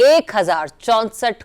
1064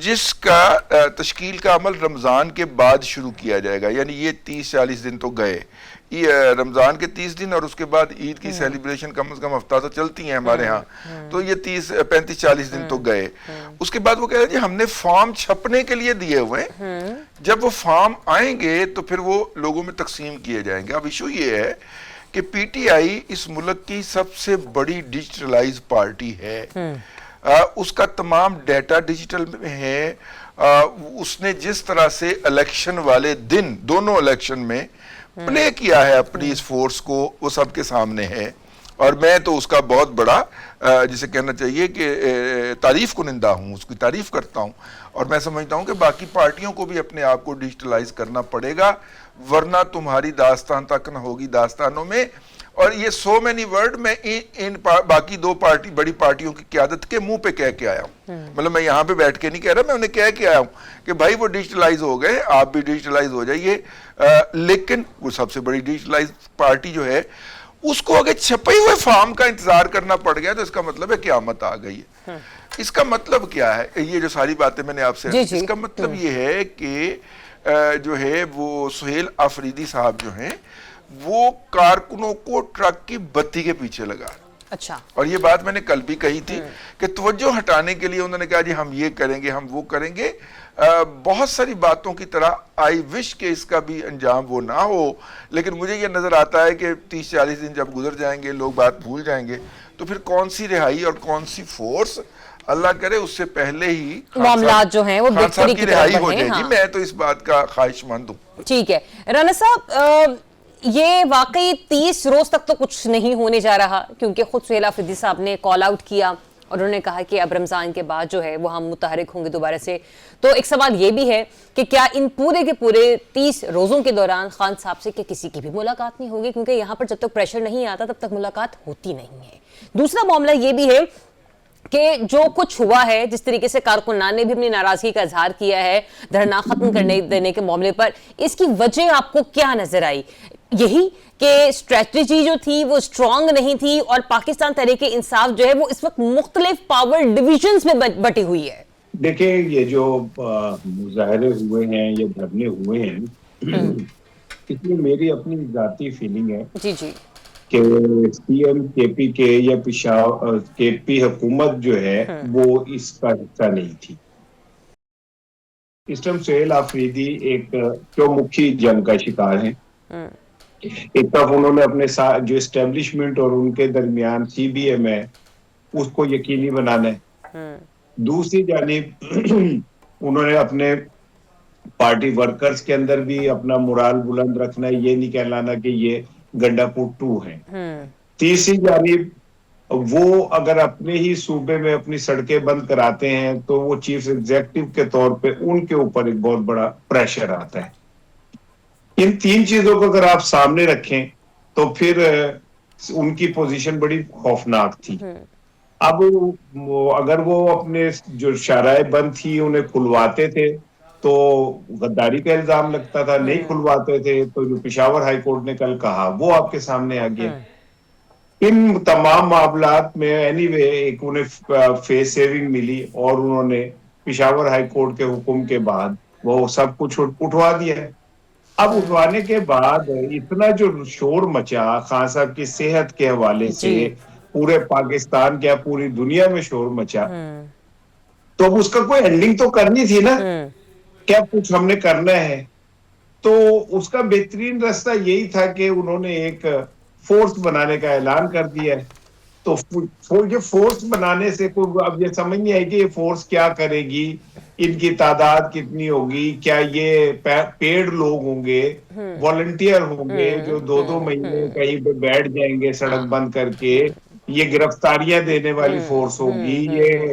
جس کا تشکیل کا عمل رمضان کے بعد شروع کیا جائے گا. یعنی یہ 30-40 دن تو گئے, رمضان کے 30 دن اور اس کے بعد عید کی سیلیبریشن کم از کم ہفتہ تو چلتی ہیں ہمارے ہاں, تو یہ 35-40 دن تو گئے. اس کے بعد وہ کہہ رہے ہیں جی ہم نے فارم چھپنے کے لیے دیے ہوئے ہیں, جب وہ فارم آئیں گے تو پھر وہ لوگوں میں تقسیم کیے جائیں گے. اب ایشو یہ ہے کہ پی ٹی آئی اس ملک کی سب سے بڑی ڈیجیٹلائز پارٹی ہے, اس کا تمام ڈیٹا ڈیجیٹل میں ہے. اس نے جس طرح سے الیکشن والے دن دونوں الیکشن میں پلے کیا ہے اپنی اس فورس کو, وہ سب کے سامنے ہے. اور میں تو اس کا بہت بڑا جسے کہنا چاہیے کہ تعریف کنندہ ہوں, اس کی تعریف کرتا ہوں. اور میں سمجھتا ہوں کہ باقی پارٹیوں کو بھی اپنے آپ کو ڈیجیٹلائز کرنا پڑے گا, ورنہ تمہاری داستان تک نہ ہوگی داستانوں میں. اور یہ سو مینی ورڈ میں ان باقی دو بڑی پارٹیوں کی قیادت کے منہ پہ کہہ کے آیا ہوں. مطلب میں یہاں پہ بیٹھ کے نہیں کہہ رہا, میں انہیں کہہ کے آیا ہوں کہ بھائی وہ ڈیجیٹلائز ہو گئے, آپ بھی ڈیجیٹلائز ہو جائیے. لیکن وہ سب سے بڑی ڈیجیٹلائز پارٹی جو ہے اس کو اگر چھپے ہوئے فارم کا انتظار کرنا پڑ گیا تو اس کا مطلب ہے قیامت آ گئی ہے. اس کا مطلب کیا ہے, یہ جو ساری باتیں میں نے آپ سے, اس کا مطلب یہ ہے کہ جو ہے وہ سہیل آفریدی صاحب جو ہیں وہ کارکنوں کو ٹرک کی بتی کے پیچھے لگا. اچھا, اور یہ بات میں نے کل بھی کہی تھی کہ توجہ ہٹانے کے لیے انہوں نے کہا جی ہم یہ کریں گے, ہم وہ کریں گے. بہت ساری باتوں کی طرح آئی وش کہ اس کا بھی انجام وہ نہ ہو, لیکن مجھے یہ نظر آتا ہے کہ 30-40 دن جب گزر جائیں گے, لوگ بات بھول جائیں گے, تو پھر کون سی رہائی اور کون سی فورس, اللہ کرے اس سے پہلے ہی معاملات جو ہیں وہ بہتری کی رہائی ہو جائے گی. میں تو اس بات کا خواہش مند ہوں. ٹھیک ہے رانا صاحب, یہ واقعی 30 روز تک تو کچھ نہیں ہونے جا رہا, کیونکہ خود سہیل آفریدی صاحب نے کال آؤٹ کیا اور انہوں نے کہا کہ اب رمضان کے بعد جو ہے وہ ہم متحرک ہوں گے دوبارہ سے. تو ایک سوال یہ بھی ہے کہ کیا ان پورے کے پورے 30 روزوں کے دوران خان صاحب سے کہ کسی کی بھی ملاقات نہیں ہوگی, کیونکہ یہاں پر جب تک پریشر نہیں آتا تب تک ملاقات ہوتی نہیں ہے. دوسرا معاملہ یہ بھی ہے کہ جو کچھ ہوا ہے, جس طریقے سے کارکنان نے بھی اپنی ناراضگی کا اظہار کیا ہے دھرنا ختم کرنے دینے کے معاملے پر, اس کی وجہ آپ کو کیا نظر آئی؟ یہی کہ اسٹریٹجی جو تھی وہ اسٹرانگ نہیں تھی, اور پاکستان تحریک انصاف جو ہے وہ اس وقت مختلف پاور ڈویژنز میں بٹی ہوئی ہے. دیکھیں یہ جو مظاہرے ہوئے ہیں یا دھرنے ہوئے ہیں, اس میں میری اپنی ذاتی فیلنگ ہے جی جی کہ سی ایم کے پی کے یا کے پی حکومت جو ہے وہ اس کا حصہ نہیں تھی. اس ٹائم سہیل آفریدی ایک چومکھی جنگ کا شکار ہیں. ایک طرف انہوں نے اپنے ساتھ جو اسٹیبلشمنٹ اور ان کے درمیان سی بی ایم ہے اس کو یقینی بنانا ہے, دوسری جانب انہوں نے اپنے پارٹی ورکرز کے اندر بھی اپنا مورال بلند رکھنا ہے, یہ نہیں کہلانا کہ یہ گنڈا پٹو ہیں. تیسری جانب وہ اگر اپنے ہی صوبے میں اپنی سڑکیں بند کراتے ہیں تو وہ چیف ایگزیکٹو کے طور پہ ان کے اوپر ایک بہت بڑا پریشر آتا ہے. ان تین چیزوں کو اگر آپ سامنے رکھیں تو پھر ان کی پوزیشن بڑی خوفناک تھی. اب اگر وہ اپنے جو شرائع بند تھی انہیں کھلواتے تھے تو غداری کا الزام لگتا تھا, نہیں کھلواتے تھے تو جو پشاور ہائی کورٹ نے کل کہا وہ آپ کے سامنے آ گیا. ان تمام معاملات میں اینی وے ایک انہیں فیس سیونگ ملی اور انہوں نے پشاور ہائی کورٹ کے حکم کے بعد وہ سب کچھ اٹھوا دیا. اب اٹھوانے کے بعد اتنا جو شور مچا خان صاحب کی صحت کے حوالے سے پورے پاکستان کیا پوری دنیا میں شور مچا, تو اب اس کا کوئی اینڈنگ تو کرنی تھی نا, کیا کچھ ہم نے کرنا ہے. تو اس کا بہترین راستہ یہی تھا کہ انہوں نے ایک فورس بنانے کا اعلان کر دیا ہے. تو یہ فورس بنانے سے کوئی اب یہ سمجھ نہیں آئے کہ یہ فورس کیا کرے گی, ان کی تعداد کتنی ہوگی, کیا یہ پیڈ لوگ ہوں گے, والنٹیئر ہوں گے جو 2-2 مہینے کہیں پہ بیٹھ جائیں گے سڑک بند کر کے, یہ گرفتاریاں دینے والی فورس ہوگی, یہ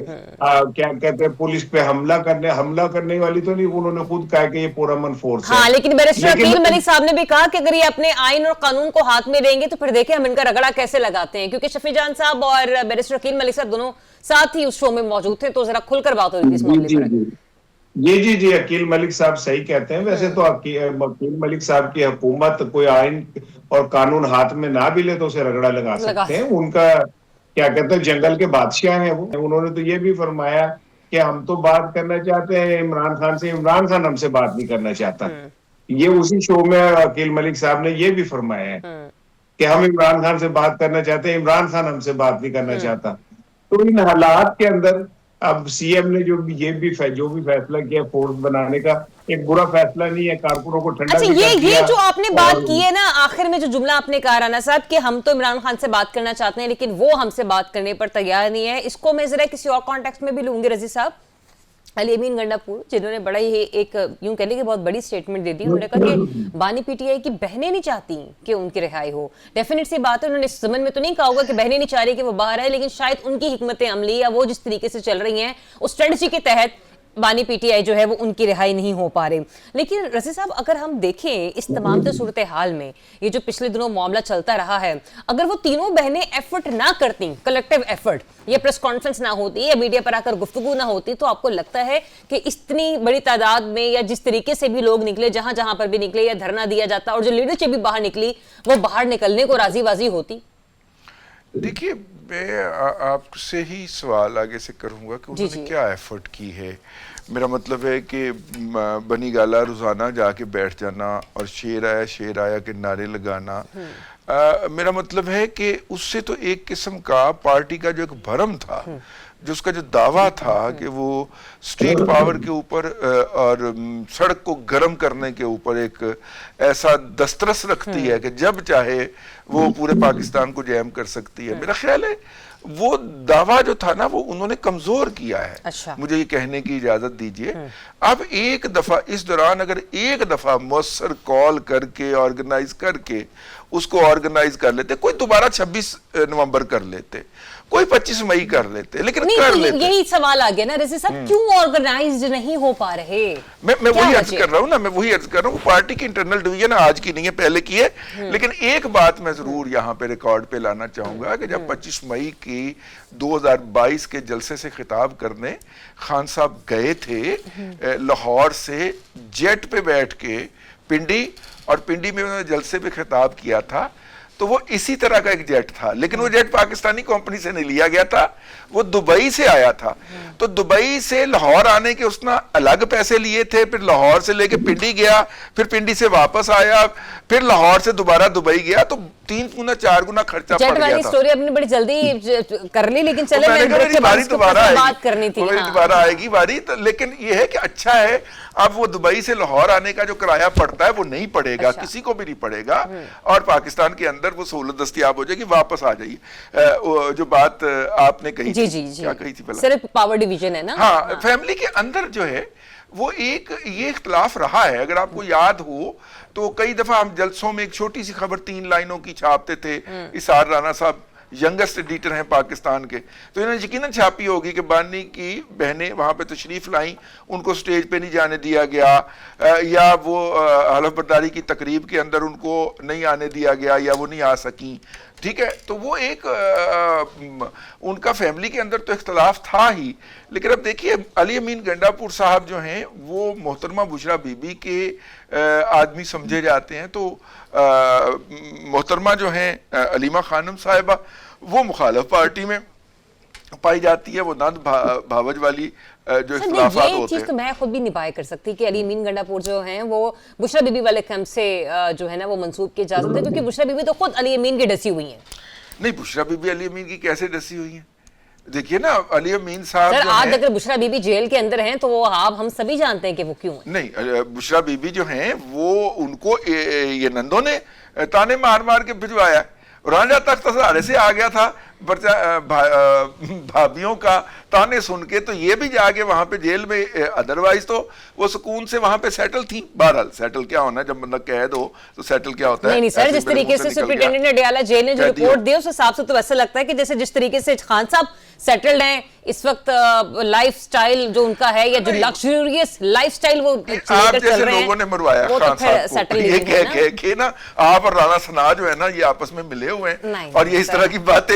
کیا کہتے ہیں پولیس پہ حملہ کرنے والی تو نہیں, انہوں نے خود کہا کہ یہ پورا من فورس ہے. ہاں, لیکن بیرسٹر عقیل ملک صاحب نے بھی کہا کہ اگر یہ اپنے آئین اور قانون کو ہاتھ میں لیں گے تو پھر دیکھیں ہم ان کا رگڑا کیسے لگاتے ہیں, کیونکہ شفیع جان صاحب اور بیرسٹر عقیل ملک صاحب دونوں ساتھ ہی اس شو میں موجود تھے, تو ذرا کھل کر بات ہوئی اس معاملے پر. جی عقیل ملک صاحب صحیح کہتے ہیں. ویسے تو عقیل ملک صاحب کی حکومت کوئی آئین اور قانون ہاتھ میں نہ بھی لے تو اسے رگڑا لگا سکتے ہیں. ان کا کیا کہتے ہیں جنگل کے بادشاہ ہیں وہ. انہوں نے تو یہ بھی فرمایا کہ ہم تو بات کرنا چاہتے ہیں عمران خان سے، عمران خان ہم سے بات نہیں کرنا چاہتا. یہ اسی شو میں عقیل ملک صاحب نے یہ بھی فرمایا ہے کہ ہم عمران خان سے بات کرنا چاہتے ہیں، عمران خان ہم سے بات نہیں کرنا چاہتا. تو ان حالات کے اندر اب سی ایم نے جو بھی فیصلہ کیا فورس بنانے کا، ایک برا فیصلہ نہیں ہے، کارکنوں کو ٹھنڈا اچھا بھی کر دیا. یہ جو آپ نے بات کی ہے نا آخر میں، جو جملہ آپ نے کہا رانا صاحب کہ ہم تو عمران خان سے بات کرنا چاہتے ہیں لیکن وہ ہم سے بات کرنے پر تیار نہیں ہے، اس کو میں ذرا کسی اور کانٹیکسٹ میں بھی لوں گی. رضی صاحب، علی امین گنڈا پور جنہوں نے بڑا ہی ایک یوں کہہ لیں کہ بہت بڑی سٹیٹمنٹ دے دی، انہوں نے کہا کہ بانی پی ٹی آئی کی بہنیں نہیں چاہتی کہ ان کی رہائی ہو. ڈیفینیٹ سی بات ہے، انہوں نے اس زمن میں تو نہیں کہا ہوگا کہ بہنیں نہیں چاہ رہی کہ وہ باہر آئے، لیکن شاید ان کی حکمت عملی یا وہ جس طریقے سے چل رہی ہیں اس اسٹریٹجی کے تحت بانی پی ٹی آئی جو ہے وہ ان کی رہائی نہیں ہو پا رہے. لیکن رضی صاحب اگر ہم دیکھیں اس تمام صورتحال میں یہ جو پچھلے دنوں معاملہ چلتا رہا ہے، اگر وہ تینوں بہنیں ایفرٹ نہ کرتی، کلیکٹیو ایفرٹ، یہ پریس کانفرنس نہ ہوتی یا میڈیا پر آ کر گفتگو نہ ہوتی، تو آپ کو لگتا ہے کہ اتنی بڑی تعداد میں یا جس طریقے سے بھی لوگ نکلے، جہاں پر بھی نکلے یا دھرنا دیا جاتا اور جو لیڈرشپ بھی باہر نکلی وہ باہر نکلنے کو راضی واضی ہوتی؟ دیکھیے میں آپ سے ہی سوال آگے سے کروں گا کہ انہوں نے کیا ایفرٹ کی ہے. میرا مطلب ہے کہ بنی گالا روزانہ جا کے بیٹھ جانا اور شیر آیا کے نعرے لگانا، میرا مطلب ہے کہ اس سے تو ایک قسم کا پارٹی کا جو ایک بھرم تھا، جو اس کا جو دعویٰ تھا کہ وہ اسٹریٹ پاور کے اوپر اور سڑک کو گرم کرنے کے اوپر ایک ایسا دسترس رکھتی ہے کہ جب چاہے وہ پورے پاکستان کو جیم کر سکتی ہے، میرا خیال ہے وہ دعویٰ جو تھا نا وہ انہوں نے کمزور کیا ہے. مجھے یہ کہنے کی اجازت دیجئے، اب ایک دفعہ اس دوران اگر ایک دفعہ مؤثر کال کر کے آرگنائز کر کے اس کو آرگنائز کر لیتے، کوئی دوبارہ 26 نومبر کر لیتے، کوئی 25 مئی کر لیتے، لیکن کر لیتے. یہی سوال آ گیا نا رضی صاحب، کیوں آرگنائزڈ نہیں ہو پا رہے؟ میں وہی عرض کر رہا ہوں نا، میں وہی عرض کر رہا ہوں، پارٹی کی انٹرنل ڈویژن آج کی نہیں ہے، پہلے کی ہے. لیکن ایک بات میں ضرور یہاں پہ ریکارڈ پہ لانا چاہوں گا کہ جب 25 مئی کی 2022 کے جلسے سے خطاب کرنے خان صاحب گئے تھے لاہور سے جیٹ پہ بیٹھ کے پنڈی، اور پنڈی میں انہوں نے جلسے پہ خطاب کیا تھا، تو وہ اسی طرح کا ایک جیٹ تھا، لیکن وہ جیٹ پاکستانی کمپنی سے نہیں لیا گیا تھا، وہ دبئی سے آیا تھا. تو دبئی سے لاہور آنے کے اس نے الگ پیسے لیے تھے، پھر لاہور سے لے کے پنڈی گیا، پھر پنڈی سے واپس آیا، پھر لاہور سے دوبارہ دبئی گیا، تو 3 گنا 4 گنا خرچہ پڑ گیا تھا. جیٹ والی سٹوری اپنے بڑی جلدی کر لی، لیکن چلے میں بات کرنی تھی، دوبارہ آئے گی باری. لیکن یہ ہے کہ اچھا ہے اب وہ دبئی سے لاہور آنے کا جو کرایہ پڑتا ہے وہ نہیں پڑے گا، کسی کو بھی نہیں پڑے گا، اور پاکستان کے اندر وہ سہولت دستیاب ہو جائے گی. واپس آ جائیے. جو بات آپ نے کہی تھی، کیا کہی تھی پہلے؟ صرف پاور ڈیویژن ہے نا. ہاں، فیملی کے اندر جو ہے وہ ایک یہ اختلاف رہا ہے. اگر آپ کو یاد ہو تو کئی دفعہ ہم جلسوں میں ایک چھوٹی سی خبر 3 لائنوں کی چھاپتے تھے. اسار رانا صاحب ینگسٹ ایڈیٹر ہیں پاکستان کے، تو انہوں نے یقیناً چھاپی ہوگی کہ بانی کی بہنیں وہاں پہ تشریف لائیں، ان کو سٹیج پہ نہیں جانے دیا گیا، یا وہ حلف برداری کی تقریب کے اندر ان کو نہیں آنے دیا گیا، یا وہ نہیں آ سکیں. ٹھیک ہے، تو وہ ایک ان کا فیملی کے اندر تو اختلاف تھا ہی. لیکن اب دیکھیے علی امین گنڈا پور صاحب جو ہیں وہ محترمہ بشرا بی بی کے آدمی سمجھے جاتے ہیں، تو محترمہ جو ہیں علیمہ خانم صاحبہ وہ مخالف پارٹی میں پائی جاتی ہے، وہ نند بھاوج والی جو اختلافات ہوتے ہیں. یہ چیز تو میں خود بھی نبھائے کر سکتی کہ علی امین گنڈا پور جو ہیں وہ بشرا بی بی والے کیمپ سے جو ہے نا وہ منسوب کی اجازت ہے، کیونکہ بشرا بی بی تو خود علی امین کی ڈسی ہوئی ہیں. نہیں، بشرا بی بی علی امین کی کیسے ڈسی ہوئی ہیں؟ دیکھیے نا علی امین صاحب سر آج اگر بشرا بی بی جیل کے اندر ہیں تو وہ آپ ہم سبھی جانتے ہیں کہ وہ کیوں ہیں. نہیں، بشرا بی بی جو ہیں وہ ان کو یہ نندوں نے تانے مار مار کے بھجوایا. رانجھا تخت سہارے سے آ گیا تھا بھابھیوں کا تانے سن کے، تو یہ بھی جا کے وہاں پہ جیل میں، ادروائز تو وہ سکون سے وہاں پہ سیٹل تھیں. بہرحال سیٹل کیا ہونا ہے، جب بندہ قید ہو تو سیٹل کیا ہوتا ہے. نہیں سر، جس طریقے سے سپرنٹینڈنٹ اڈیالہ جیل نے جو رپورٹ دی اس حساب سے تو ایسا لگتا ہے کہ جیسے جس طریقے سے خان صاحب سیٹلڈ ہیں اس وقت، لائف سٹائل جو ان کا ہے یا جو لگژریس لائف سٹائل وہ آپ جیسے لوگوں نے مروایا خان صاحب کو یہ کہہ کے نا، آپ اور رانا ثنا جو ہے نا یہ آپس میں ملے ہوئے ہیں اور یہ اس طرح کی باتیں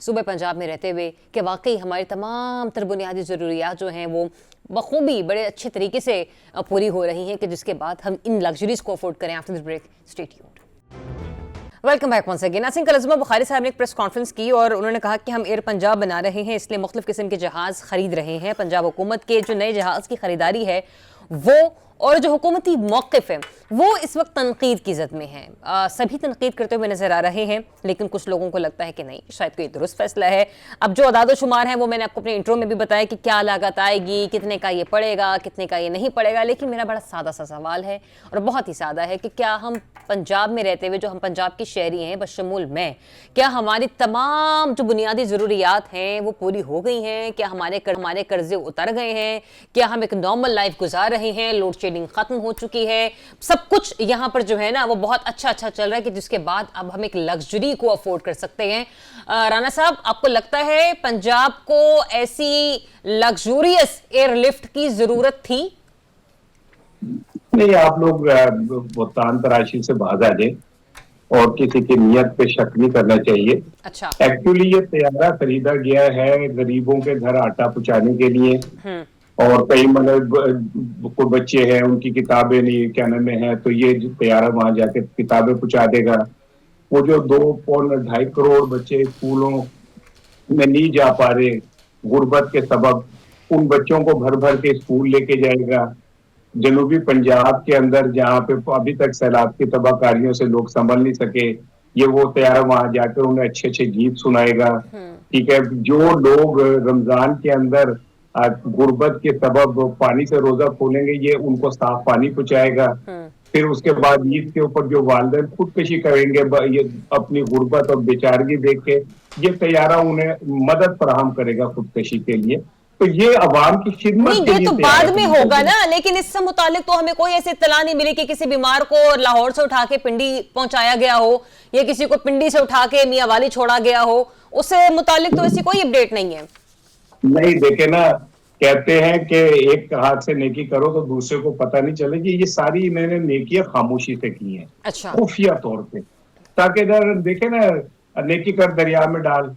صوبہ پنجاب میں رہتے ہوئے کہ واقعی ہماری تمام تر بنیادی ضروریات جو ہیں وہ بخوبی بڑے اچھے طریقے سے پوری ہو رہی ہیں کہ جس کے بعد ہم ان لگژریز کو افورڈ کریں. After this break stay tuned. Welcome back once again. ناظرین، کل عظمہ بخاری صاحب نے ایک پریس کانفرنس کی اور انہوں نے کہا کہ ہم ایئر پنجاب بنا رہے ہیں، اس لیے مختلف قسم کے جہاز خرید رہے ہیں. پنجاب حکومت کے جو نئے جہاز کی خریداری ہے وہ اور جو حکومتی موقف ہے وہ اس وقت تنقید کی زد میں ہے. سبھی تنقید کرتے ہوئے نظر آ رہے ہیں، لیکن کچھ لوگوں کو لگتا ہے کہ نہیں، شاید کوئی درست فیصلہ ہے. اب جو اعداد و شمار ہیں وہ میں نے آپ کو اپنے انٹرو میں بھی بتایا کہ کیا لاگت آئے گی، کتنے کا یہ پڑے گا، کتنے کا یہ نہیں پڑے گا. لیکن میرا بڑا سادہ سا سوال ہے اور بہت ہی سادہ ہے کہ کیا ہم پنجاب میں رہتے ہوئے جو ہم پنجاب کے شہری ہیں بشمول میں، کیا ہماری تمام جو بنیادی ضروریات ہیں وہ پوری ہو گئی ہیں؟ کیا ہمارے قرضے اتر گئے ہیں؟ کیا ہم ایک نارمل لائف گزار رہے ہیں؟ لوڈ شیڈنگ ختم ہو چکی ہے؟ سب کچھ یہاں پر جو ہے نا وہ بہت اچھا چل رہا ہے کہ جس کے بعد اب ہم ایک لگژری کو افورڈ کر سکتے ہیں. رانا صاحب، آپ کو لگتا ہے پنجاب کو ایسی لگژوریس ایئر لفٹ کی ضرورت تھی؟ نہیں، آپ لوگ بہتان تراشی سے باز آ جائیں اور کسی کی نیت پہ شک نہیں کرنا چاہیے. اچھا، ایکچولی یہ طیارہ خریدا گیا ہے غریبوں کے گھر آٹا پہنچانے کے لیے، اور کئی کوئی بچے ہیں ان کی کتابیں نہیں کیا نام ہے، تو یہ طیارہ وہاں جا کے کتابیں پہنچا دے گا. وہ جو 2.5 کروڑ بچے اسکولوں میں نہیں جا پا رہے غربت کے سبب، ان بچوں کو بھر بھر کے اسکول لے کے جائے گا. جنوبی پنجاب کے اندر جہاں پہ ابھی تک سیلاب کی تباہ کاریوں سے لوگ سنبھل نہیں سکے، یہ وہ طیارہ وہاں جا کے انہیں اچھے اچھے گیت سنائے گا. ٹھیک ہے، جو لوگ رمضان کے اندر غربت کے سبب پانی سے روزہ کھولیں گے یہ ان کو صاف پانی پہنچائے گا. پھر اس کے بعد عید کے اوپر جو والدین خودکشی کریں گے یہ اپنی غربت اور بیچارگی دیکھ کے، یہ طیارہ انہیں مدد فراہم کرے گا خودکشی کے لیے. تو یہ عوام کی خدمت نہیں، یہ تو بعد میں ہوگا نا. لیکن اس سے متعلق تو ہمیں کوئی ایسی اطلاع نہیں ملی کہ کسی بیمار کو لاہور سے اٹھا کے پنڈی پہنچایا گیا ہو یا کسی کو پنڈی سے اٹھا کے میاں والی چھوڑا گیا ہو. اس سے متعلق تو ایسی کوئی اپڈیٹ نہیں ہے. نہیں، دیکھیں نا، کہتے ہیں کہ ایک ہاتھ سے نیکی کرو تو دوسرے کو پتہ نہیں چلے گی. یہ ساری میں نے نیکیاں خاموشی سے کی ہیں، اچھا، خفیہ طور پہ، تاکہ اگر دیکھیں نا نیکی کر دریا میں ڈال،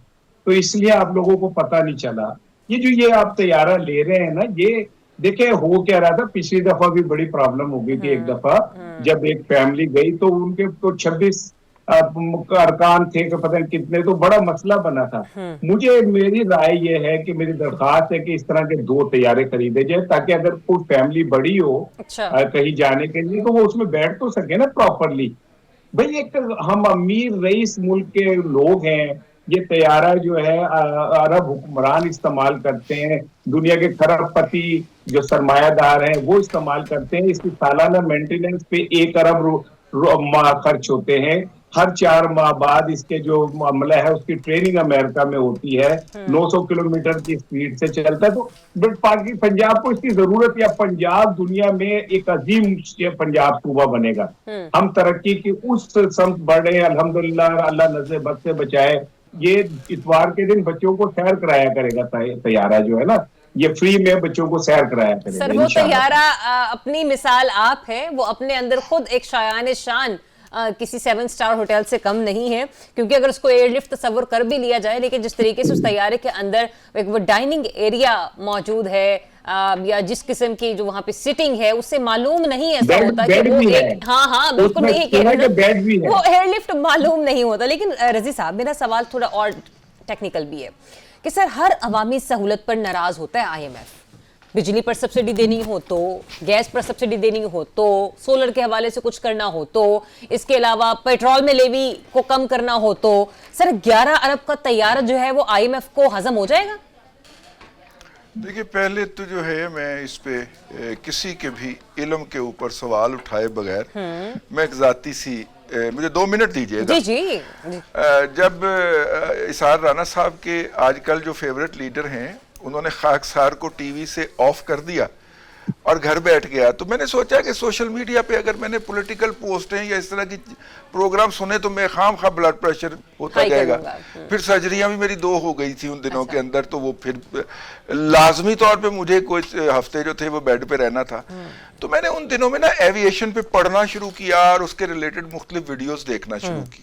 تو اس لیے آپ لوگوں کو پتہ نہیں چلا. یہ آپ طیارہ لے رہے ہیں نا، یہ دیکھیں ہو کیا رہا تھا. پچھلی دفعہ بھی بڑی پرابلم ہو گئی تھی. ایک دفعہ جب ایک فیملی گئی تو ان کے تو 26 ارکان تھے کہ پتہ نہیں کتنے، تو بڑا مسئلہ بنا تھا. میری رائے یہ ہے کہ میری درخواست ہے کہ اس طرح کے 2 طیارے خریدے جائے تاکہ اگر کوئی فیملی بڑی ہو کہیں جانے کے لیے تو وہ اس میں بیٹھ تو سکے نا پراپرلی. بھئی ایک ہم امیر رئیس ملک کے لوگ ہیں، یہ طیارہ جو ہے عرب حکمران استعمال کرتے ہیں، دنیا کے کھرب پتی جو سرمایہ دار ہیں وہ استعمال کرتے ہیں. اس کی سالانہ مینٹیننس پہ 1 ارب خرچ ہوتے ہیں. ہر 4 ماہ بعد اس کے جو عملہ ہے اس کی ٹریننگ امریکہ میں ہوتی ہے. 900 کلومیٹر کی سپیڈ سے چلتا ہے. تو پنجاب کو اس کی ضرورت ہے. پنجاب دنیا میں ایک عظیم پنجاب صوبہ بنے گا. ہم ترقی کی اس سمت بڑھ رہے ہیں الحمدللہ. اللہ نظر بد سے بچائے. یہ اتوار کے دن بچوں کو سیر کرایا کرے گا طیارہ جو ہے نا، یہ فری میں بچوں کو سیر کرایا کرے گا. سر وہ طیارہ اپنی مثال آپ ہے، وہ اپنے اندر خود ایک شایان شان کسی 7 سٹار ہوٹل سے کم نہیں ہے. کیونکہ اگر اس کو ایئر لفٹ تصور کر بھی لیا جائے، لیکن جس طریقے سے اس طیارے کے اندر ایک وہ ڈائننگ ایریا موجود ہے یا جس قسم کی جو وہاں پہ سٹنگ ہے، اس سے معلوم نہیں ایسا ہوتا کہ وہ ایک ہاں بالکل نہیں، وہ ایئر لفٹ معلوم نہیں ہوتا. لیکن رضی صاحب، میرا سوال تھوڑا اور ٹیکنیکل بھی ہے کہ سر ہر عوامی سہولت پر ناراض ہوتا ہے IMF. بجلی پر سبسڈی دینی ہو تو، گیس پر سبسڈی دینی ہو تو، سولر کے حوالے سے کچھ کرنا ہو تو، اس کے علاوہ پیٹرول میں لیوی کو کم کرنا ہو تو، سر 11 ارب کا طیارہ جو ہے وہ IMF کو ہضم ہو جائے گا؟ دیکھیں، پہلے تو جو ہے میں اس پہ کسی کے بھی علم کے اوپر سوال اٹھائے بغیر میں ایک ذاتی سی مجھے 2 منٹ دیجئے گا. جی. جب اسحار رانا صاحب کے آج کل جو فیورٹ لیڈر ہیں انہوں نے خاکسار کو ٹی وی سے آف کر دیا اور گھر بیٹھ گیا، تو میں نے سوچا کہ سوشل میڈیا پہ اگر میں نے پولیٹیکل پوسٹیں یا اس طرح کی پروگرام سنے تو میں خام خواہ بلڈ پریشر ہوتا جائے گا. پھر سرجریاں بھی میری 2 ہو گئی تھی ان دنوں کے اندر، تو وہ پھر لازمی طور پہ مجھے کچھ ہفتے جو تھے وہ بیڈ پہ رہنا تھا. تو میں نے ان دنوں میں نا ایویشن پہ پڑھنا شروع کیا اور اس کے ریلیٹڈ مختلف ویڈیوز دیکھنا شروع کی.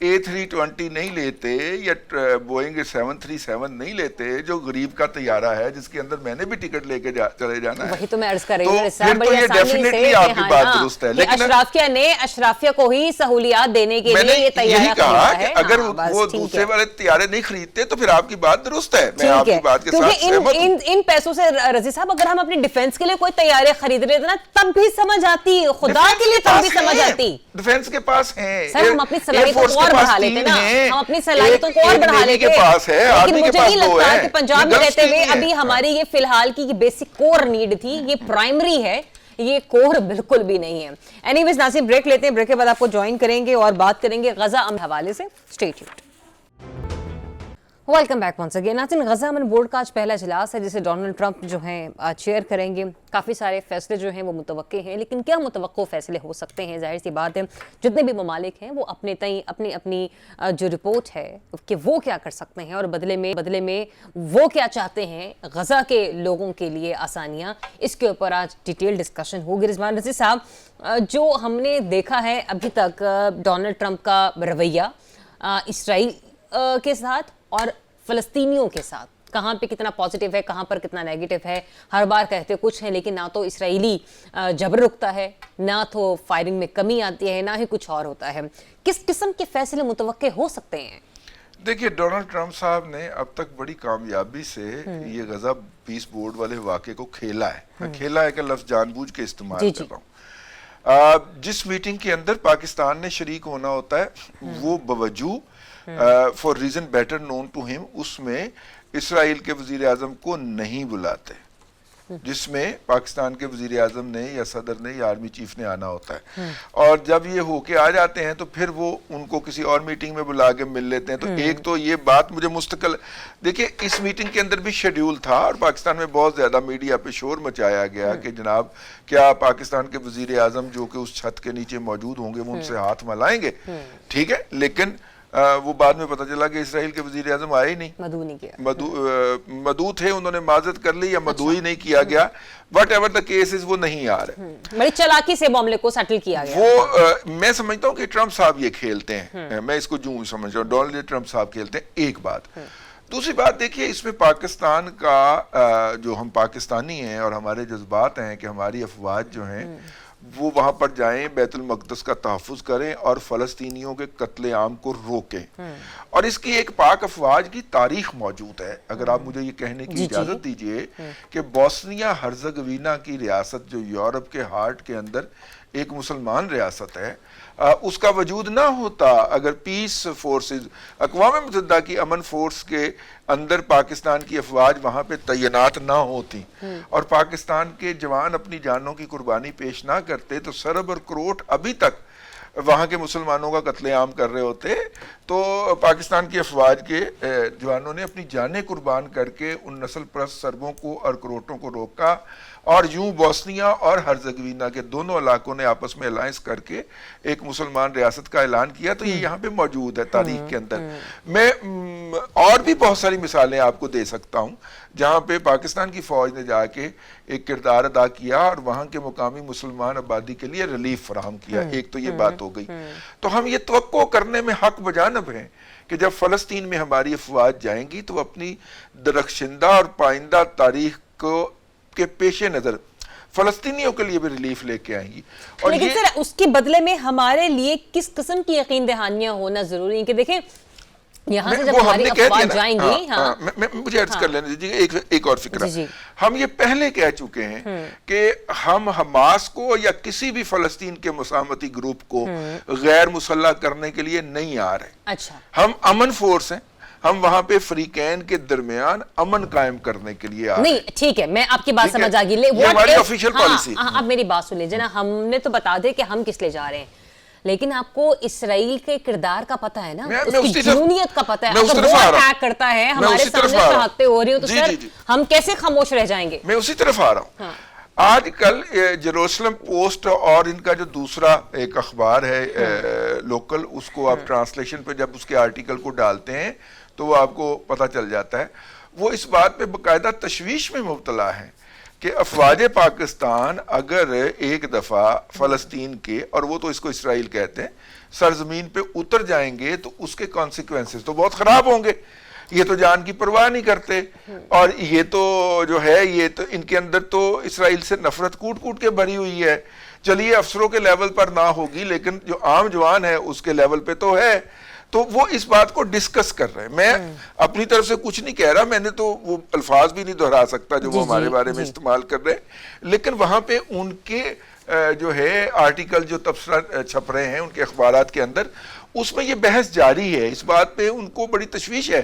A320 نہیں لیتے یا بوئنگ 737 نہیں لیتے جو غریب کا طیارہ ہے جس کے اندر میں نے بھی ٹکٹ لے کے چلے جانا ہے. وہی تو میں عرض کر رہی ہوں تو پھر تو یہ ڈیفینیٹلی آپ کی بات درست ہے. لیکن اشرافیہ نے اشرافیہ کو ہی سہولیات دینے کے میں نے لیے یہ یہی طیارہ کہا خریدا کہ ہے. اگر وہ دوسرے والے طیارے نہیں خریدتے تو پھر آپ کی بات درست ہے, میں آپ کی بات کے ساتھ سہمت ہوں. ان پیسوں سے رضی صاحب اگر ہم اپنی ڈیفنس کے لیے کوئی طیارے خرید رہے تھے نا تب بھی سمجھ آتی, خدا کے لیے تب بھی سمجھ آتی. ڈیفنس کے پاس ہیں سر, ہم اپنی صلاحیتوں کو اور بڑھا لیتے نا, ہم اپنی صلاحیتوں کو اور بڑھا لیتے. لیکن مجھے نہیں لگتا کہ پنجاب میں رہتے ہوئے ابھی ہماری یہ فی الحال کی بیسک کور نیڈ تھی, یہ پرائمری ہے, یہ کور بالکل بھی نہیں ہے. اینی ویز ناظرین بریک لیتے ہیں, بریک کے بعد آپ کو جوائن کریں گے اور بات کریں گے غزہ امن حوالے سے. Stay tuned. Welcome back once again. ناظرین غزہ امن بورڈ کا آج پہلا اجلاس ہے جسے ڈونلڈ ٹرمپ جو ہیں چیئر کریں گے. کافی سارے فیصلے جو ہیں وہ متوقع ہیں, لیکن کیا متوقع فیصلے ہو سکتے ہیں؟ ظاہر سی بات ہے جتنے بھی ممالک ہیں وہ اپنے تئیں اپنی جو رپورٹ ہے کہ وہ کیا کر سکتے ہیں اور بدلے میں وہ کیا چاہتے ہیں غزہ کے لوگوں کے لیے آسانیاں, اس کے اوپر آج ڈیٹیل ڈسکشن ہوگی. رضوان رضی صاحب, جو ہم نے دیکھا ہے ابھی تک ڈونلڈ ٹرمپ کا رویہ اسرائیل کے ساتھ اور فلسطینیوں کے ساتھ, کہاں پہ کتنا پازیٹیو ہے, کہاں پر کتنا نیگیٹو ہے, ہر بار کہتے کچھ ہیں لیکن نہ تو اسرائیلی جبر رکتا ہے, نہ تو فائرنگ میں کمی آتی ہے, نہ ہی کچھ اور ہوتا ہے. کس قسم کے فیصلے متوقع ہو سکتے ہیں؟ دیکھیے, ڈونلڈ ٹرمپ صاحب نے اب تک بڑی کامیابی سے یہ غزہ پیس بورڈ والے واقعے کو کھیلا ہے. میں کھیلا ہے کہ لفظ جان بوجھ کے استعمال کر رہا ہوں. جس میٹنگ کے اندر پاکستان نے شریک ہونا ہوتا ہے وہ بوجہ for reason better known to ہم اس میں اسرائیل کے وزیر اعظم کو نہیں بلاتے, جس میں پاکستان کے وزیر اعظم نے یا صدر نے یا آرمی چیف نے آنا ہوتا ہے. اور جب یہ ہو کے آ جاتے ہیں تو پھر وہ ان کو کسی اور میٹنگ میں بلا کے مل لیتے ہیں. تو ایک تو یہ بات مجھے مستقل دیکھیں, اس میٹنگ کے اندر بھی شیڈیول تھا اور پاکستان میں بہت زیادہ میڈیا پہ شور مچایا گیا کہ جناب کیا پاکستان کے وزیر اعظم جو کہ اس چھت کے نیچے موجود ہوں گے وہ ان سے ہاتھ ملائیں گے. ٹھیک ہے, لیکن وہ بعد میں پتہ چلا کہ اسرائیل کے وزیر اعظم آئے ہی نہیں, مدعو نہیں کیا, مدعو تھے, انہوں نے معذرت کر لی یا مدعو ہی نہیں کیا گیا, what ever the case is, وہ نہیں آ رہے. بڑی چالاکی سے معاملے کو سیٹل کیا گیا. وہ میں سمجھتا ہوں کہ ٹرمپ صاحب یہ کھیلتے ہیں, میں اس کو جو سمجھ رہا ہوں ڈونلڈ ٹرمپ صاحب کھیلتے ہیں. ایک بات. دوسری بات دیکھیے, اس میں پاکستان کا جو ہم پاکستانی ہیں اور ہمارے جذبات ہیں کہ ہماری افواج جو ہیں وہ وہاں پر جائیں, بیت المقدس کا تحفظ کریں اور فلسطینیوں کے قتل عام کو روکیں. اور اس کی ایک پاک افواج کی تاریخ موجود ہے. اگر آپ مجھے یہ کہنے کی اجازت دیجئے کہ بوسنیا ہرزگوینا کی ریاست جو یورپ کے ہارٹ کے اندر ایک مسلمان ریاست ہے, اس کا وجود نہ ہوتا اگر پیس فورسز, اقوام متحدہ کی امن فورس کے اندر پاکستان کی افواج وہاں پہ تعینات نہ ہوتی اور پاکستان کے جوان اپنی جانوں کی قربانی پیش نہ کرتے تو سرب اور کروٹ ابھی تک وہاں کے مسلمانوں کا قتل عام کر رہے ہوتے. تو پاکستان کی افواج کے جوانوں نے اپنی جانیں قربان کر کے ان نسل پرست سربوں کو اور کروٹوں کو روکا, اور یوں بوسنیا اور ہرزگوینا کے دونوں علاقوں نے آپس میں الائنس کر کے ایک مسلمان ریاست کا اعلان کیا. تو یہ یہاں پہ موجود ہے تاریخ کے اندر. میں اور بھی بہت ساری مثالیں آپ کو دے سکتا ہوں جہاں پہ پاکستان کی فوج نے جا کے ایک کردار ادا کیا اور وہاں کے مقامی مسلمان آبادی کے لیے ریلیف فراہم کیا. ایک تو یہ بات ہو گئی. تو ہم یہ توقع کرنے میں حق بجانب ہیں کہ جب فلسطین میں ہماری افواج جائیں گی تو اپنی درخشندہ اور پائندہ تاریخ کو کے پیش نظر فلسطینیوں کے لیے بھی ریلیف لے کے آئیں گی. اور لیکن سر اس کے بدلے میں ہمارے لیے کس قسم کی یقین دہانیاں ہونا ضروری ہیں کہ دیکھیں یہاں سے جب ہماری افواج جائیں گی. مجھے عرض کر لینے دیجیے ایک اور فکرہ. ہم یہ پہلے کہہ چکے ہیں کہ ہم حماس کو یا کسی بھی فلسطین کے مسامتی گروپ کو غیر مسلح کرنے کے لیے نہیں آ رہے. اچھا, ہم امن فورس ہیں, ہم وہاں پہ فریقین کے درمیان امن قائم کرنے کے لیے نہیں. ٹھیک ہے, میں آپ کی بات سمجھ آگی. یہ ہماری آفیشیل پالیسی. اب میری بات سن لیجیے نا, ہم نے تو بتا دے کہ ہم کس لے جا رہے ہیں, لیکن آپ کو اسرائیل کے کردار کا پتہ ہے نا, اس کی جنونیت کا پتہ ہے. اگر وہ اٹیک کرتا ہے ہمارے سامنے شہادتیں ہو رہی ہوں تو سر ہم کیسے خاموش رہ جائیں گے؟ میں اسی طرف آ رہا ہوں. آج کل جیروسلم پوسٹ اور ان کا جو دوسرا ایک اخبار ہے لوکل, اس کو آپ ٹرانسلیشن پہ جب اس کے آرٹیکل کو ڈالتے ہیں تو وہ آپ کو پتہ چل جاتا ہے, وہ اس بات پہ باقاعدہ تشویش میں مبتلا ہیں کہ افواج پاکستان اگر ایک دفعہ فلسطین کے، اور وہ تو اس کو اسرائیل کہتے ہیں، سرزمین پہ اتر جائیں گے تو اس کے کانسیکوینسز تو بہت خراب ہوں گے. یہ تو جان کی پرواہ نہیں کرتے، اور یہ تو جو ہے یہ تو ان کے اندر تو اسرائیل سے نفرت کوٹ کوٹ کے بھری ہوئی ہے. چلیے افسروں کے لیول پر نہ ہوگی لیکن جو عام جوان ہے اس کے لیول پہ تو ہے. تو وہ اس بات کو ڈسکس کر رہے ہیں. میں اپنی طرف سے کچھ نہیں کہہ رہا، میں نے تو وہ الفاظ بھی نہیں دہرا سکتا جو وہ ہمارے بارے میں استعمال کر رہے ہیں، لیکن وہاں پہ ان کے جو ہے آرٹیکل جو تبصرہ چھپ رہے ہیں ان کے اخبارات کے اندر، اس میں یہ بحث جاری ہے. اس بات پہ ان کو بڑی تشویش ہے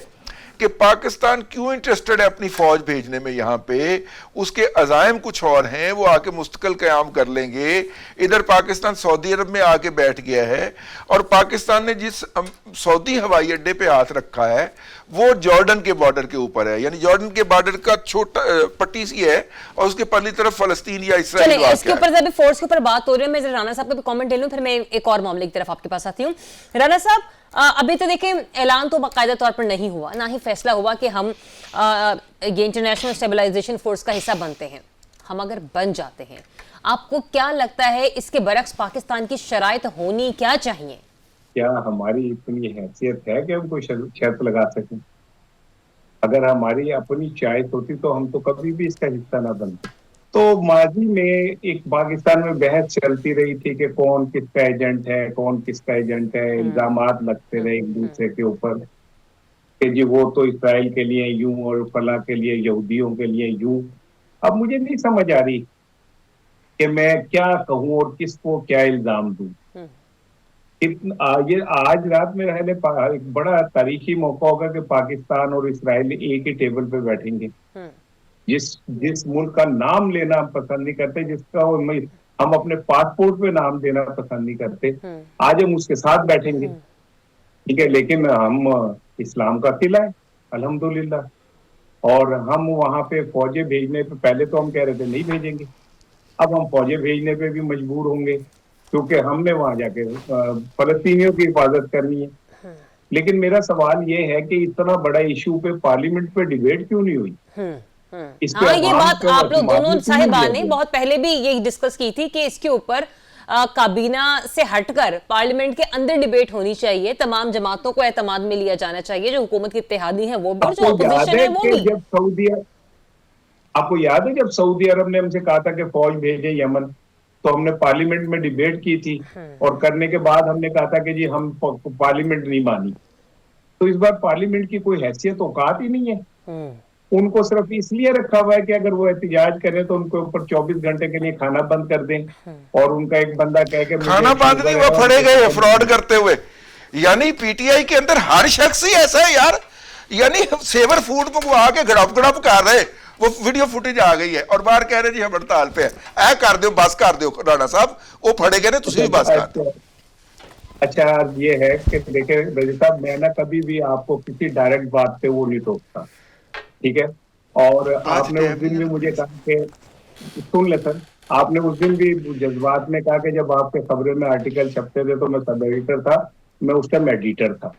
کہ پاکستان کیوں انٹرسٹڈ ہے اپنی فوج بھیجنے میں یہاں پہ. اس کے عزائم کچھ اور ہیں، وہ آ کے مستقل قیام کر لیں گے. ادھر پاکستان سعودی عرب میں آ کے بیٹھ گیا ہے، اور پاکستان نے جس سعودی ہوائی اڈے پہ ہاتھ رکھا ہے وہ جارڈن کے بارڈر کے اوپر ہے، یعنی جارڈن کے بارڈر کا چھوٹا پٹی سی ہے، اور اس کے پرلی طرف فلسطین یا اسرائیل واقع ہے. اس کے اوپر ابھی فورس کے اوپر بات ہو رہی ہے، میں رانا صاحب کا بھی کامنٹ لے لوں، پھر میں ایک اور معاملے کی طرف آپ کے پاس آتی ہوں. رانا صاحب، ابھی تو دیکھیں اعلان تو باقاعدہ طور پر نہیں ہوا، نہ ہی فیصلہ ہوا کہ ہم یہ انٹرنیشنل اسٹیبلائزیشن فورس کا حصہ بنتے ہیں. ہم اگر بن جاتے ہیں، آپ کو کیا لگتا ہے اس کے برعکس پاکستان کی شرائط ہونی کیا چاہیے؟ کیا ہماری اتنی حیثیت ہے کہ ہم کوئی شرط لگا سکیں؟ اگر ہماری اپنی چاہت ہوتی تو ہم تو کبھی بھی اس کا حصہ نہ بنتے. تو ماضی میں ایک پاکستان میں بحث چلتی رہی تھی کہ کون کس کا ایجنٹ ہے، کون کس کا ایجنٹ ہے. الزامات لگتے رہے ایک دوسرے کے اوپر کہ جی وہ تو اسرائیل کے لیے یوں اور فلاں کے لیے یہودیوں کے لیے یوں. اب مجھے نہیں سمجھ آ رہی کہ میں کیا کہوں اور کس کو کیا الزام دوں. آج رات میں رہنے ایک بڑا تاریخی موقع ہوگا کہ پاکستان اور اسرائیل ایک ہی ٹیبل پہ بیٹھیں گے. جس ملک کا نام لینا ہم پسند نہیں کرتے، جس کا ہم اپنے پاسپورٹ پہ نام دینا پسند نہیں کرتے، آج ہم اس کے ساتھ بیٹھیں گے. ٹھیک ہے، لیکن ہم اسلام کا قلعہ ہے الحمدللہ، اور ہم وہاں پہ فوجیں بھیجنے پہ پہلے تو ہم کہہ رہے تھے نہیں بھیجیں گے، اب ہم فوجیں بھیجنے پہ بھی مجبور ہوں گے کیونکہ ہم نے وہاں جا کے فلسطینیوں کی حفاظت کرنی ہے. لیکن میرا سوال یہ ہے کہ اتنا بڑا ایشو پہ پارلیمنٹ پہ ڈیبیٹ کیوں نہیں ہوئی؟ ہاں، یہ بات آپ لوگ دونوں صاحبان نے بہت پہلے بھی یہ ڈسکس کی تھی کہ اس کے اوپر کابینہ سے ہٹ کر پارلیمنٹ کے اندر ڈیبیٹ ہونی چاہیے، تمام جماعتوں کو اعتماد میں لیا جانا چاہیے، جو حکومت کی اتحادی ہیں وہ بھی اور جو اپوزیشن ہے وہ بھی. آپ کو یاد ہے جب سعودی عرب نے ہم سے کہا تھا کہ فوج بھیجے یمن، تو ہم نے پارلیمنٹ میں ڈیبیٹ کی تھی، اور کرنے کے بعد ہم نے کہا تھا کہ جی ہم پارلیمنٹ نہیں مانی. تو اس بار پارلیمنٹ کی کوئی حیثیت اوقات ہی نہیں ہے. ان کو صرف اس لیے رکھا ہوا ہے کہ اگر وہ احتجاج کریں تو ان کے اوپر 24 گھنٹے کے لیے کھانا بند کر دیں، اور ان کا ایک بندہ کہہ کہ کھانا بند نہیں، وہ پھڑے گئے فراڈ کرتے ہوئے. یعنی پی ٹی آئی کے اندر ہر شخص ہی ایسا ہے یار، یعنی سیور فوڈ منگوا کے گڑپ گڑپ کر رہے، وہ ویڈیو فوٹیج آ گئی ہے، اور باہر کہہ رہے جی ہم ہڑتال پہ ہے، اے کر دیو بس کر دیو. رانا صاحب وہ پھڑے گئے نے، تسی بھی بس کر دو. اچھا یہ ہے کہ دیکھیں رضی صاحب، میں نا کبھی بھی آپ کو کسی ڈائریکٹ بات پہ وہ نہیں ٹوکتا، ٹھیک ہے. اور آپ نے اس دن بھی مجھے کہا کہ سن لے سر، آپ نے اس دن بھی جذبات میں کہا کہ جب آپ کے خبریں میں آرٹیکل چھپتے تھے تو میں سب ایڈیٹر تھا، میں اس ٹائم ایڈیٹر تھا،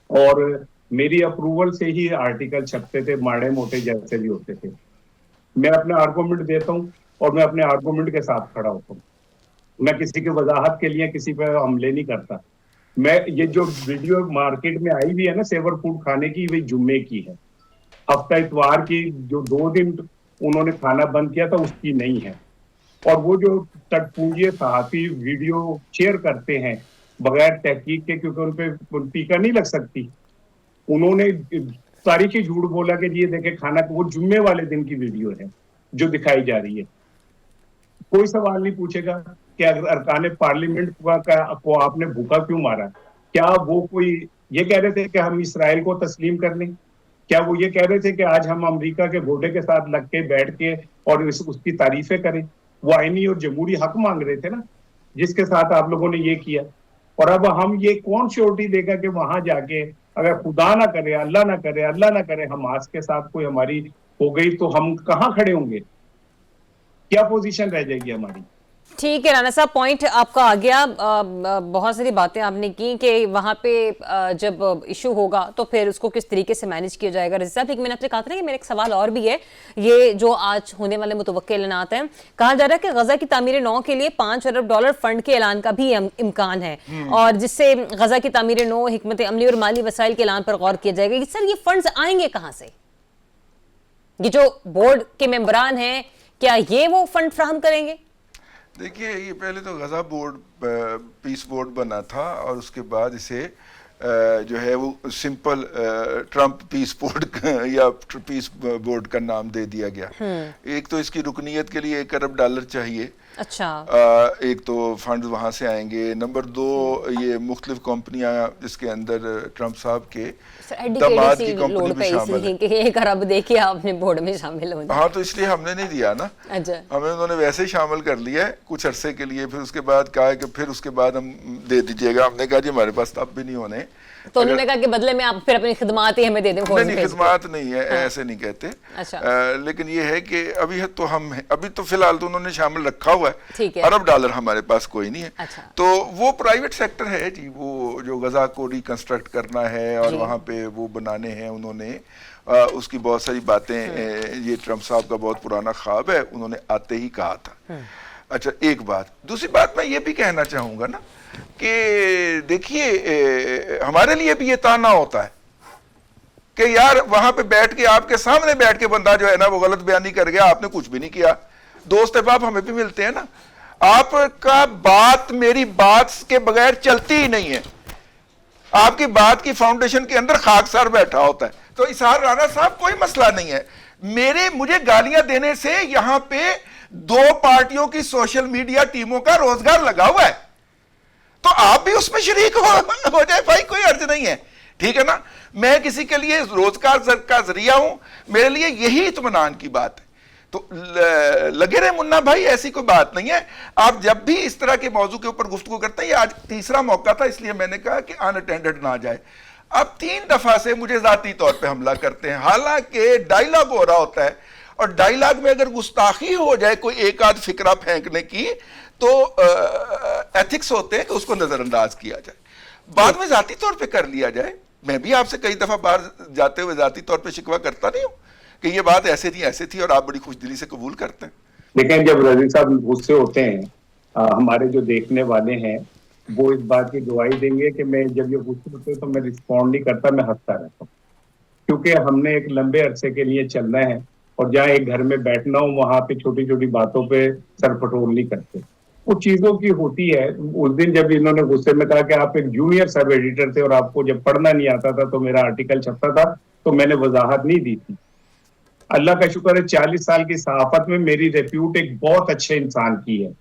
اور میری اپروول سے ہی آرٹیکل چھپتے تھے، ماڑے موٹے جیسے بھی ہوتے تھے. میں اپنے آرگومنٹ دیتا ہوں اور میں اپنے آرگومنٹ کے ساتھ کھڑا ہوتا ہوں. میں کسی کی وضاحت کے لیے کسی پہ حملے نہیں کرتا. میں یہ جو ویڈیو مارکیٹ میں آئی بھی ہے نا سیور فوڈ کھانے کی، وہی جمعے کی ہے، ہفتہ اتوار کی جو 2 دن انہوں نے کھانا بند کیا تھا اس کی نہیں ہے. اور وہ جو تٹ پونجی صحافی ویڈیو شیئر کرتے ہیں بغیر تحقیق کے، کیونکہ ان پہ ٹیکا نہیں لگ سکتی، انہوں نے تاریخی جھوٹ بولا کہ یہ دیکھیں کھانا، وہ جمعے والے دن کی ویڈیو ہے جو دکھائی جا رہی ہے. کوئی سوال نہیں پوچھے گا کہ ارکان پارلیمنٹ کو آپ نے بھوکا کیوں مارا. کیا وہ کوئی یہ کہہ رہے تھے کہ ہم اسرائیل کو تسلیم کر لیں؟ کیا وہ یہ کہہ رہے تھے کہ آج ہم امریکہ کے گھوڑے کے ساتھ لگ کے بیٹھ کے اور اس کی تعریفیں کریں؟ وہ آئینی اور جمہوری حق مانگ رہے تھے نا، جس کے ساتھ آپ لوگوں نے یہ کیا. اور اب ہم یہ کون شیورٹی دے گا کہ وہاں جا کے اگر خدا نہ کرے، اللہ نہ کرے حماس کے ساتھ کوئی ہماری ہو گئی تو ہم کہاں کھڑے ہوں گے؟ کیا پوزیشن رہ جائے گی ہماری؟ ٹھیک ہے رانا صاحب، پوائنٹ آپ کا آ گیا. بہت ساری باتیں آپ نے کی کہ وہاں پہ جب ایشو ہوگا تو پھر اس کو کس طریقے سے مینیج کیا جائے گا. رضی صاحب، ایک میں نے آپ سے کہا تھا کہ میرا ایک سوال اور بھی ہے. یہ جو آج ہونے والے متوقع اعلانات ہیں، کہا جا رہا ہے کہ غزہ کی تعمیر نو کے لیے $5 ارب فنڈ کے اعلان کا بھی امکان ہے، اور جس سے غزہ کی تعمیر نو، حکمت عملی اور مالی وسائل کے اعلان پر غور کیا جائے گا. سر یہ فنڈز آئیں گے کہاں سے؟ یہ جو بورڈ کے ممبران ہیں، کیا یہ وہ فنڈ فراہم کریں گے؟ دیکھیے، یہ پہلے تو غزہ بورڈ پیس بورڈ بنا تھا، اور اس کے بعد اسے جو ہے وہ سمپل ٹرمپ پیس بورڈ یا پیس بورڈ کا نام دے دیا گیا. ایک تو اس کی رکنیت کے لیے $1 ارب چاہیے. اچھا. ایک تو فنڈز وہاں سے آئیں گے. نمبر 2، یہ مختلف کمپنیاں جس کے اندر ٹرمپ صاحب کے داماد کی کمپنی بھی شامل ہے. کہ $1 ارب دے کے آپ نے بورڈ میں شامل ہو جائے. ہاں، تو اس لیے ہم نے نہیں دیا نا. ہمیں انہوں نے ویسے ہی شامل کر لیا ہے کچھ عرصے کے لیے، پھر اس کے بعد کہا کہ پھر اس کے بعد ہم دے دیجیے گا. ہم نے کہا جی ہمارے پاس اب بھی نہیں ہونے. تو انہوں نے کہا کہ بدلے میں آپ پھر اپنی خدمات ہی ہمیں دے دیں. نہیں، خدمات نہیں ہے، ایسے نہیں کہتے. لیکن یہ ہے کہ ابھی تو فی الحال تو انہوں نے شامل رکھا ہوا ہے. $1 ارب ہمارے پاس کوئی نہیں ہے. تو وہ پرائیویٹ سیکٹر ہے جی، وہ جو غزہ کو ریکنسٹرکٹ کرنا ہے اور وہاں پہ وہ بنانے ہیں انہوں نے. اس کی بہت ساری باتیں، یہ ٹرمپ صاحب کا بہت پرانا خواب ہے، انہوں نے آتے ہی کہا تھا. اچھا، ایک بات. دوسری بات میں یہ بھی کہنا چاہوں گا نا کہ دیکھیے، ہمارے لیے بھی یہ تانا ہوتا ہے کہ یار وہاں پہ بیٹھ کے، آپ کے سامنے بیٹھ کے بندہ جو ہے نا وہ غلط بیانی کر گیا، آپ نے کچھ بھی نہیں کیا. دوست احباب ہمیں بھی ملتے ہیں نا، آپ کا بات میری بات کے بغیر چلتی ہی نہیں ہے. آپ کی بات کی فاؤنڈیشن کے اندر خاکسار بیٹھا ہوتا ہے. تو اسحاق رانا صاحب کوئی مسئلہ نہیں ہے. مجھے گالیاں دینے سے یہاں پہ 2 پارٹیوں کی سوشل میڈیا ٹیموں کا روزگار لگا ہوا ہے، تو آپ بھی اس میں شریک ہو جائے بھائی، کوئی عرض نہیں ہے. ٹھیک ہے نا؟ میں کسی کے لیے روزگار کا ذریعہ ہوں، میرے لیے یہی اطمینان کی بات ہے. تو لگے رہے منا بھائی، ایسی کوئی بات نہیں ہے. آپ جب بھی اس طرح کے موضوع کے اوپر گفتگو کرتے ہیں، یہ آج تیسرا موقع تھا، اس لیے میں نے کہا کہ ان اٹینڈڈ نہ جائے. اب 3 دفعہ سے مجھے ذاتی طور پہ حملہ کرتے ہیں، حالانکہ ڈائیلاگ ہو رہا ہوتا ہے، اور ڈائیلاگ میں اگر گستاخی ہو جائے کوئی ایک آدھ فکرہ پھینکنے کی، تو ایتھکس ہوتے ہیں کہ اس کو نظر انداز کیا جائے، بعد میں ذاتی طور پہ کر لیا جائے. میں بھی آپ سے کئی دفعہ باہر جاتے ہوئے ذاتی طور پہ شکوہ کرتا نہیں ہوں کہ یہ بات ایسے تھی، اور آپ بڑی خوش دلی سے قبول کرتے ہیں. لیکن جب رضی صاحب غصے ہوتے ہیں، ہمارے جو دیکھنے والے ہیں وہ اس بات کی گواہی دیں گے کہ میں جب یہ غصے ہوتے ہیں تو میں رسپونڈ نہیں کرتا، میں ہنستا رہتا ہوں. کیونکہ ہم نے ایک لمبے عرصے کے لیے چلنا ہے، اور جہاں ایک گھر میں بیٹھنا ہوں وہاں پہ چھوٹی چھوٹی باتوں پہ سر پٹول نہیں کرتے. وہ چیزوں کی ہوتی ہے. اس دن جب انہوں نے غصے میں کہا کہ آپ ایک جونیئر سب ایڈیٹر تھے اور آپ کو جب پڑھنا نہیں آتا تھا تو میرا آرٹیکل چھپتا تھا، تو میں نے وضاحت نہیں دی تھی. اللہ کا شکر ہے 40 سال کی صحافت میں میری ریپیوٹ ایک بہت اچھے انسان کی ہے.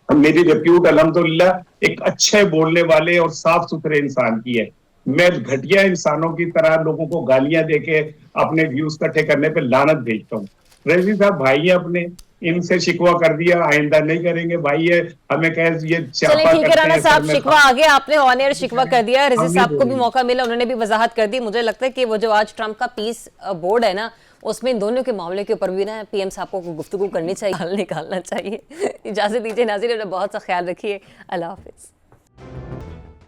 میری ریپیوٹ الحمدللہ ایک اچھے بولنے والے اور صاف ستھرے انسان کی ہے. میں گھٹیا انسانوں کی طرح لوگوں کو گالیاں دے کے اپنے ویوز اکٹھے کرنے پہ لعنت بھیجتا ہوں. رضی صاحب بھائی اپنے، ان سے شکوہ کر دیا، آئندہ نہیں کریں گے. بھائی ہمیں چلیں ٹھیک ہے رانا صاحب، شکوہ آگے آپ نے آن ایئر شکوہ کر دیا. رضی صاحب کو بھی موقع ملا، انہوں نے بھی وضاحت کر دی. مجھے لگتا ہے کہ وہ جو آج ٹرمپ کا پیس بورڈ ہے نا، اس میں ان دونوں کے معاملے کے اوپر بھی نا پی ایم صاحب کو گفتگو کرنی چاہیے، حل نکالنا چاہیے. اجازت دیجیے ناظرین، بہت سا خیال رکھیے. اللہ حافظ.